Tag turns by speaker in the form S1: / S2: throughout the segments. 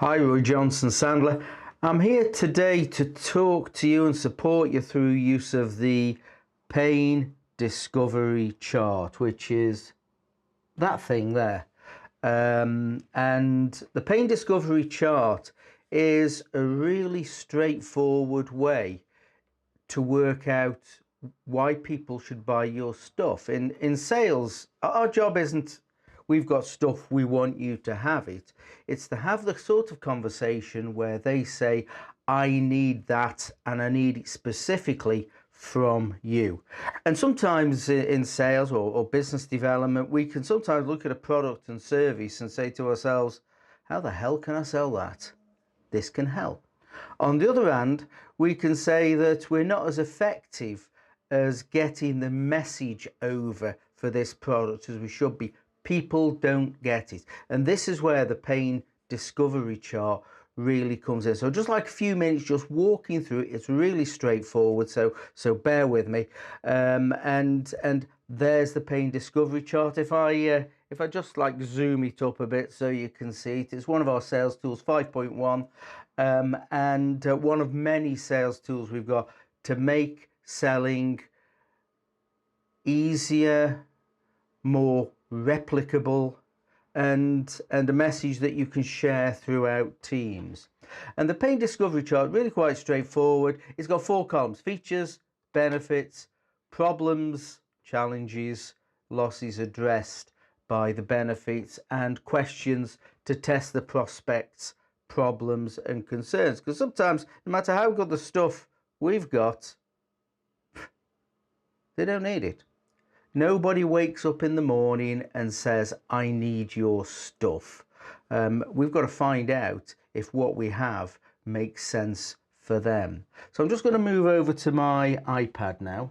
S1: Hi, Roy Johnson Sandler. I'm here today to talk to you and support you through use of the pain discovery chart, which is that thing there. And the pain discovery chart is a really straightforward way to work out why people should buy your stuff. In sales, our job isn't we've got stuff, we want you to have it. It's to have the sort of conversation where they say, I need that and I need it specifically from you. And sometimes in sales or business development, we can sometimes look at a product and service and say to ourselves, how the hell can I sell that? This can help. On the other hand, we can say that we're not as effective as getting the message over for this product as we should be. People don't get it. And this is where the pain discovery chart really comes in. So just like a few minutes just walking through it, it's really straightforward. So bear with me. And there's the pain discovery chart. If I just like zoom it up a bit so you can see it, it's one of our sales tools, 5.1, and one of many sales tools we've got to make selling easier, more replicable, and a message that you can share throughout teams. And the pain discovery chart, really quite straightforward. It's got 4 columns: features, benefits, problems, challenges, losses addressed by the benefits, and questions to test the prospects' problems and concerns. Because sometimes, no matter how good the stuff we've got, they don't need it. Nobody wakes up in the morning and says, I need your stuff. We've got to find out if what we have makes sense for them. So I'm just going to move over to my iPad now.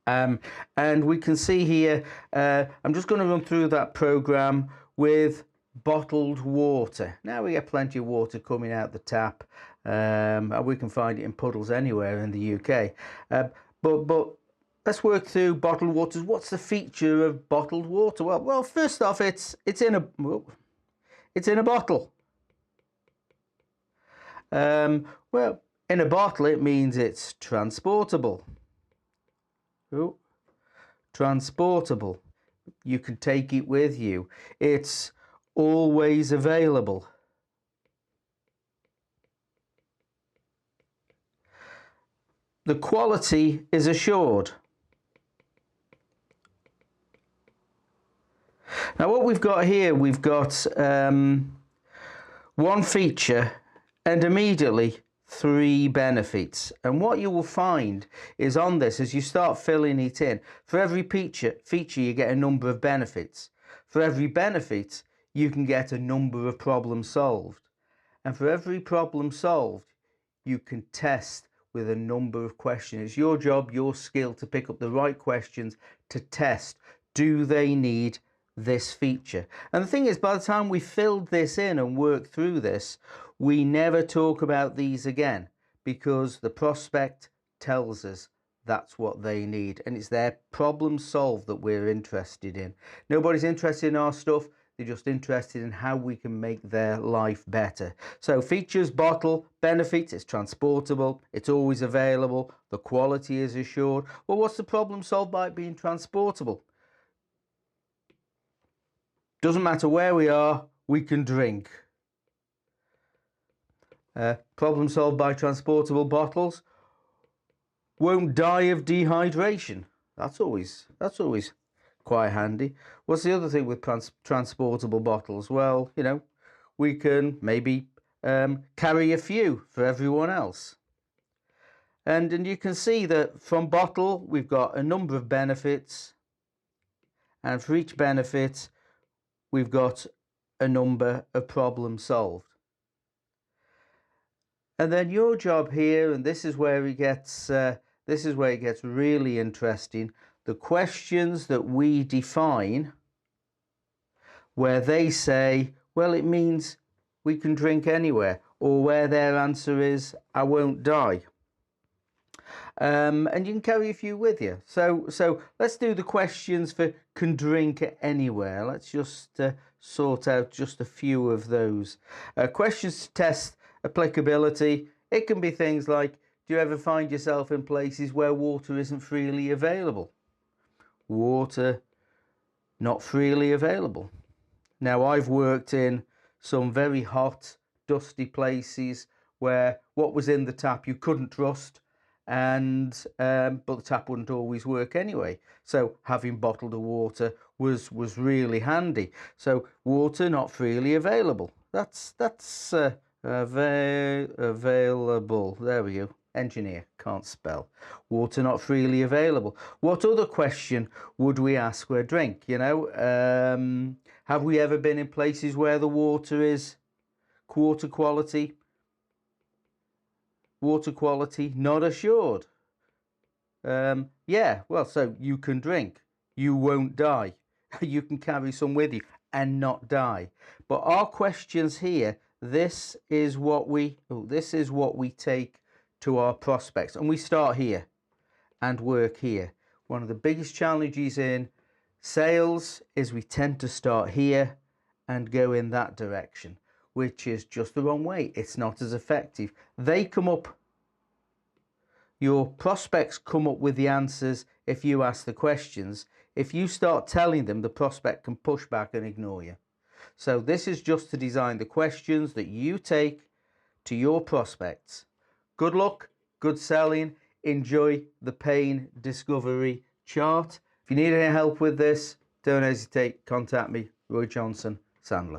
S1: And we can see here, I'm just going to run through that program with bottled water. Now we get plenty of water coming out the tap. We can find it in puddles anywhere in the UK. But let's work through bottled waters. What's the feature of bottled water? Well, first off, it's in a bottle. Well, in a bottle, it means it's transportable. Oh, transportable. You can take it with you. It's always available. The quality is assured. Now what we've got here, we've got one feature and immediately 3 benefits. And what you will find is on this, as you start filling it in, for every feature you get a number of benefits. For every benefit, you can get a number of problems solved. And for every problem solved, you can test with a number of questions. It's your job, your skill to pick up the right questions to test. Do they need this feature? And the thing is, by the time we filled this in and worked through this, we never talk about these again, because the prospect tells us that's what they need, and it's their problem solved that we're interested in. Nobody's interested in our stuff. They're just interested in how we can make their life better. So features, bottle, benefits, it's transportable, it's always available, the quality is assured. Well, what's the problem solved by it being transportable? Doesn't matter where we are, we can drink. Problem solved by transportable bottles. Won't die of dehydration. That's always quite handy. What's the other thing with transportable bottles? Well, you know, we can maybe carry a few for everyone else. And you can see that from bottle, we've got a number of benefits. And for each benefit, we've got a number of problems solved. And then your job here, and this is where it gets really interesting, the questions that we define, where they say, well, it means we can drink anywhere, or where their answer is, I won't die. And you can carry a few with you. So let's do the questions for can drink anywhere. Let's just sort out just a few of those. Questions to test applicability. It can be things like, do you ever find yourself in places where water isn't freely available? Water not freely available. Now, I've worked in some very hot, dusty places where what was in the tap you couldn't trust, and but the tap wouldn't always work anyway. So having bottled water was really handy. So water not freely available. That's available. There we go. Engineer, can't spell. Water not freely available. What other question would we ask where drink? You know, have we ever been in places where the water is water quality not assured? Yeah, well, so you can drink, you won't die. You can carry some with you and not die. But our questions here, this is what we take to our prospects, and we start here and work here. One of the biggest challenges in sales is we tend to start here and go in that direction, which is just the wrong way. It's not as effective. Your prospects come up with the answers if you ask the questions. If you start telling them, the prospect can push back and ignore you. So this is just to design the questions that you take to your prospects. Good luck, good selling. Enjoy the pain discovery chart. If you need any help with this, don't hesitate, contact me, Roy Johnson, Sandler.